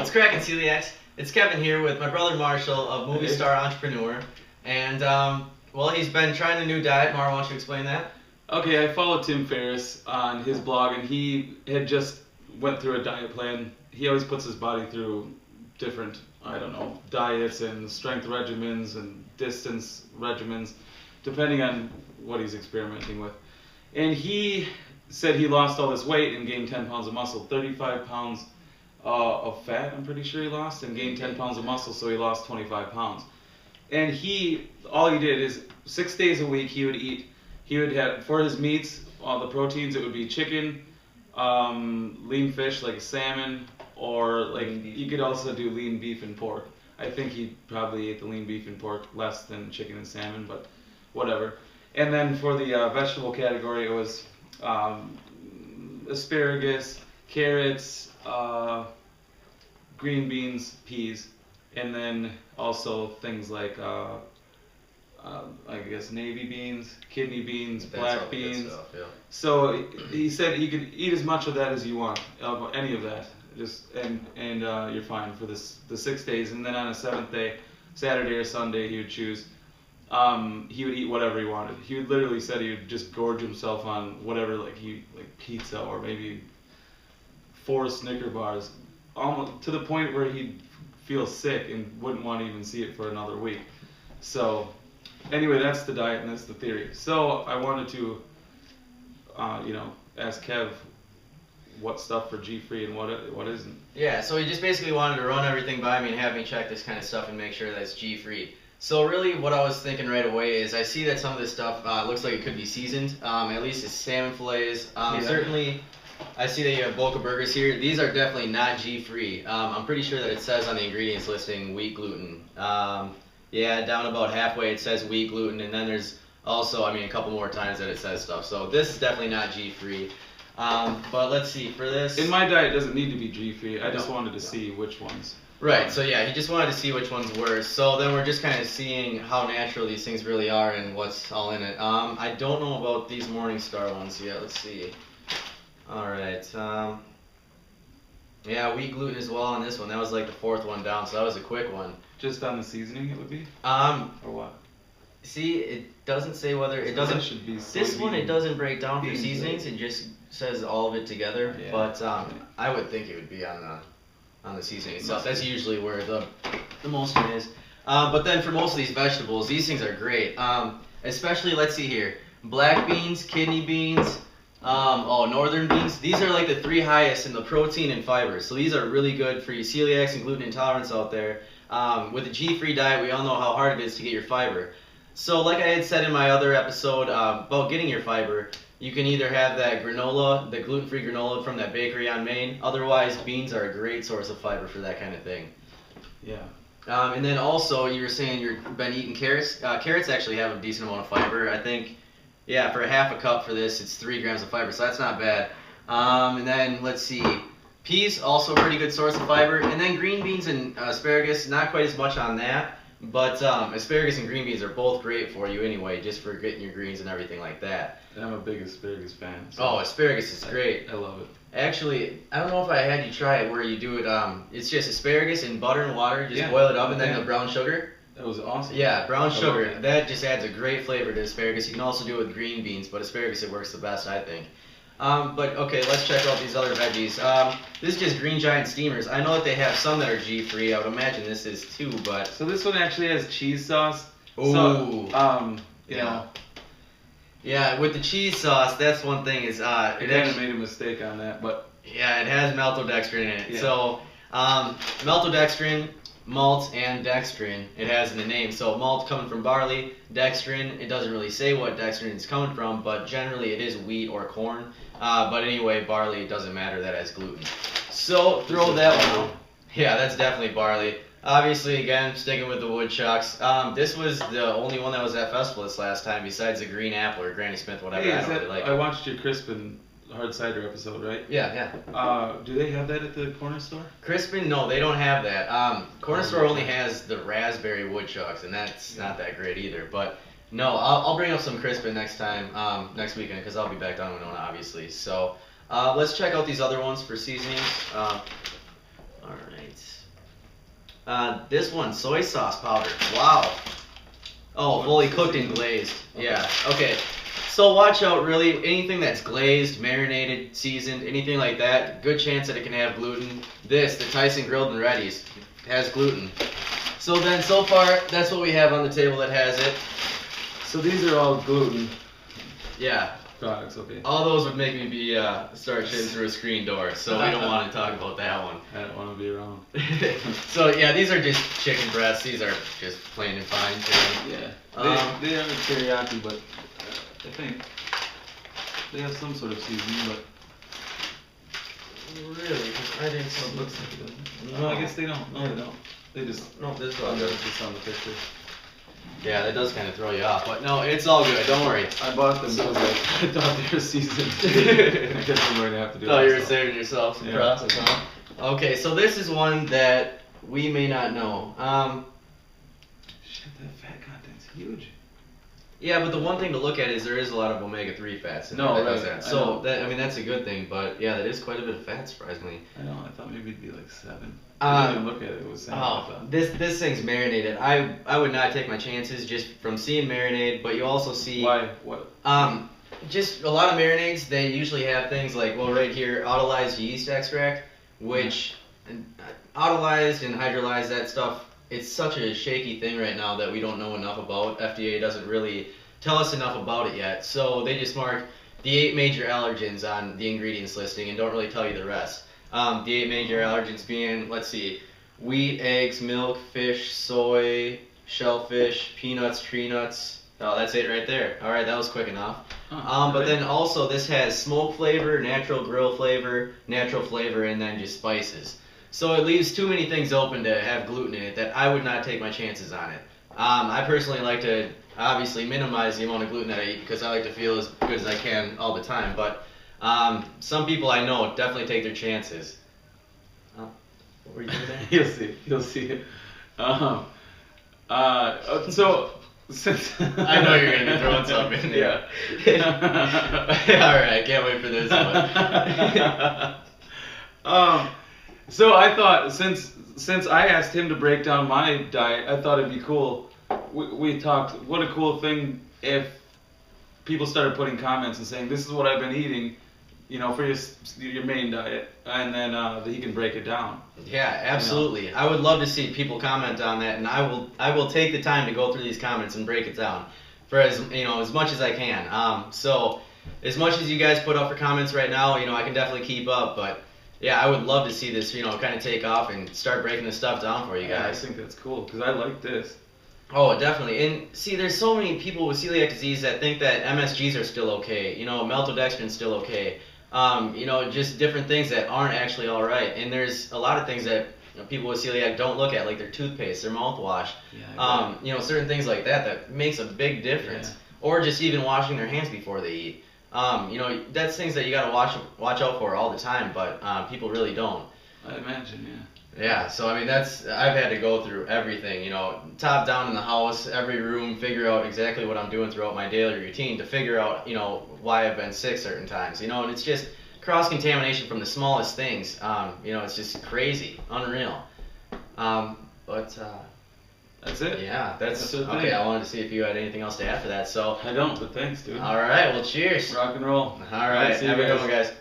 What's cracking, celiacs? It's Kevin here with my brother Marshall, a movie star entrepreneur, and well, he's been trying a new diet. Mar, why don't you explain that? Okay, I follow Tim Ferriss on his blog, and he had just went through a diet plan. He always puts his body through different, diets and strength regimens and distance regimens, depending on what he's experimenting with. And he said he lost all this weight and gained 10 pounds of muscle, 35 pounds of fat, I'm pretty sure he lost, and gained 10 pounds of muscle, so he lost 25 pounds. And all he did is 6 days a week he would have, for his meats, all the proteins, it would be chicken, lean fish like salmon, or like you could also do lean beef and pork. I think he probably ate the lean beef and pork less than chicken and salmon, but whatever. And then for the vegetable category, it was asparagus, carrots, green beans, peas, and then also things like I guess navy beans, kidney beans, black beans. Stuff, yeah. So he said you could eat as much of that as you want, any of that, and you're fine for the 6 days. And then on a 7th day, Saturday or Sunday, he would choose. He would eat whatever he wanted. He would literally said he would just gorge himself on whatever, like pizza or maybe 4 Snicker bars, almost to the point where he'd feel sick and wouldn't want to even see it for another week. So anyway, that's the diet and that's the theory. So I wanted to, ask Kev what stuff for G-free and what isn't. Yeah, so he just basically wanted to run everything by me and have me check this kind of stuff and make sure that it's G-free. So really what I was thinking right away is I see that some of this stuff looks like it could be seasoned, at least it's salmon fillets. Certainly I see that you have Boca burgers here. These are definitely not G-free. I'm pretty sure that it says on the ingredients listing wheat gluten. Yeah, down about halfway it says wheat gluten, and then there's also, a couple more times that it says stuff. So this is definitely not G-free. But let's see, for this... In my diet, it doesn't need to be G-free. I just wanted to see which ones. Right, so yeah, he just wanted to see which ones were. So then we're just kind of seeing how natural these things really are and what's all in it. I don't know about these Morningstar ones yet. Let's see. Alright. Yeah, wheat gluten as well on this one. That was like the 4th one down, so that was a quick one. Just on the seasoning it would be? Or what? See, it doesn't say whether... It doesn't... That should be this one, it doesn't break down for seasonings. It just says all of it together. Yeah. But I would think it would be on the seasoning itself. That's usually where the most of it is. But then for most of these vegetables, these things are great. Especially, let's see here, black beans, kidney beans, northern beans. These are like the 3 highest in the protein and fiber. So these are really good for you celiacs and gluten intolerance out there. With the G-free diet, we all know how hard it is to get your fiber. So like I had said in my other episode about getting your fiber, you can either have that granola, the gluten-free granola from that bakery on Main. Otherwise, beans are a great source of fiber for that kind of thing. Yeah. And then also, you were saying you've been eating carrots. Carrots actually have a decent amount of fiber. I think, yeah, for a half a cup for this, it's 3 grams of fiber, so that's not bad. And then, let's see, peas, also a pretty good source of fiber. And then green beans and asparagus, not quite as much on that. But asparagus and green beans are both great for you anyway, just for getting your greens and everything like that. And I'm a big asparagus fan. So oh, asparagus is great. I love it. Actually, I don't know if I had you try it where you do it, it's just asparagus and butter and water, just boil it up and then the brown sugar. That was awesome. Yeah, brown sugar. That just adds a great flavor to asparagus. You can also do it with green beans, but asparagus, it works the best, I think. But okay, let's check out these other veggies. This is just Green Giant steamers. I know that they have some that are G-free. I would imagine this is too, but... So this one actually has cheese sauce. Ooh. So, you know. Yeah, with the cheese sauce, that's one thing is... I kind of made a mistake on that, but... Yeah, it has maltodextrin in it. Yeah. So, maltodextrin, malt, and dextrin, it has in the name. So malt coming from barley, dextrin, it doesn't really say what dextrin is coming from, but generally it is wheat or corn. But anyway, barley, it doesn't matter, that has gluten. So throw that one out. Yeah, that's definitely barley. Obviously, again, sticking with the woodchucks. This was the only one that was at festival this last time, besides the green apple or Granny Smith, whatever. Hey, I don't really like. I watched your Crispin hard cider episode, right? Yeah. Do they have that at the corner store? Crispin, no, they don't have that. Corner store only has the raspberry woodchucks, and that's not that great either. But no, I'll bring up some Crispin next time, next weekend, because I'll be back down in Winona, obviously. So let's check out these other ones for seasonings. All right. This one, soy sauce powder. Wow. Oh, fully cooked and glazed. Okay. Yeah. Okay. So watch out, really. Anything that's glazed, marinated, seasoned, anything like that, good chance that it can have gluten. This, the Tyson Grilled and Ready's, has gluten. So then, so far, that's what we have on the table that has it. So these are all gluten Yeah. products, okay. All those would make me be start shitting through a screen door, so we don't want to talk about that one. I don't want to be around. So yeah, these are just chicken breasts. These are just plain and fine chicken. Yeah. They are teriyaki, but I think they have some sort of seasoning, but Really? 'Cause I didn't see. it looks like it doesn't. No, I guess they don't. No, they don't. They just No, this is oh, all no, good. it's just on the picture. Yeah, that does kind of throw you off, but no, it's all good. Don't worry. I bought them because I thought they were seasoned. I guess I'm going to have to do it. Thought you were myself. saving yourself some Yeah. process, huh? Okay, so this is one that we may not know. Shit, that fat content's huge. Yeah, but the one thing to look at is there is a lot of omega-3 fats in No, there that does right, that. I So know. that, I mean, that's a good thing, but yeah, that is quite a bit of fat, surprisingly. I know. I thought maybe it'd be like 7. I didn't even look at it. It was saying Oh, that. this thing's marinated. I would not take my chances just from seeing marinade, but you also see Why? What? just a lot of marinades. They usually have things like, well, right here, autolyzed yeast extract, which autolyzed and hydrolyzed, that stuff. It's such a shaky thing right now that we don't know enough about. FDA doesn't really tell us enough about it yet, so they just mark the 8 major allergens on the ingredients listing and don't really tell you the rest. The 8 major allergens being, let's see, wheat, eggs, milk, fish, soy, shellfish, peanuts, tree nuts. Oh, that's it right there. All right, that was quick enough. But then also this has smoke flavor, natural grill flavor, natural flavor, and then just spices. So it leaves too many things open to have gluten in it that I would not take my chances on it. I personally like to obviously minimize the amount of gluten that I eat because I like to feel as good as I can all the time. But some people I know definitely take their chances. What were you doing there? You'll see. You'll see. So since I know you're gonna be throwing something in there. Yeah. All right, can't wait for this one. So I thought since I asked him to break down my diet, I thought it'd be cool. We talked. What a cool thing if people started putting comments and saying, "This is what I've been eating," you know, for your main diet, and then that he can break it down. Yeah, absolutely. You know? I would love to see people comment on that, and I will take the time to go through these comments and break it down for as much as I can. So as much as you guys put up for comments right now, I can definitely keep up, but yeah, I would love to see this, kind of take off and start breaking this stuff down for you guys. I think that's cool because I like this. Oh, definitely. And see, there's so many people with celiac disease that think that MSGs are still okay. Maltodextrin's still okay. Just different things that aren't actually all right. And there's a lot of things that people with celiac don't look at, like their toothpaste, their mouthwash. Yeah, certain things like that makes a big difference. Yeah. Or just even washing their hands before they eat. That's things that you gotta watch out for all the time, but people really don't. I imagine, yeah. Yeah, so I mean I've had to go through everything, top down in the house, every room, figure out exactly what I'm doing throughout my daily routine to figure out, why I've been sick certain times, and it's just cross-contamination from the smallest things, it's just crazy, unreal. But that's it. Yeah, that's it. Okay, I wanted to see if you had anything else to add for that, so. I don't, but thanks, dude. All right, well, cheers. Rock and roll. All right, See you have a good guys. one, guys.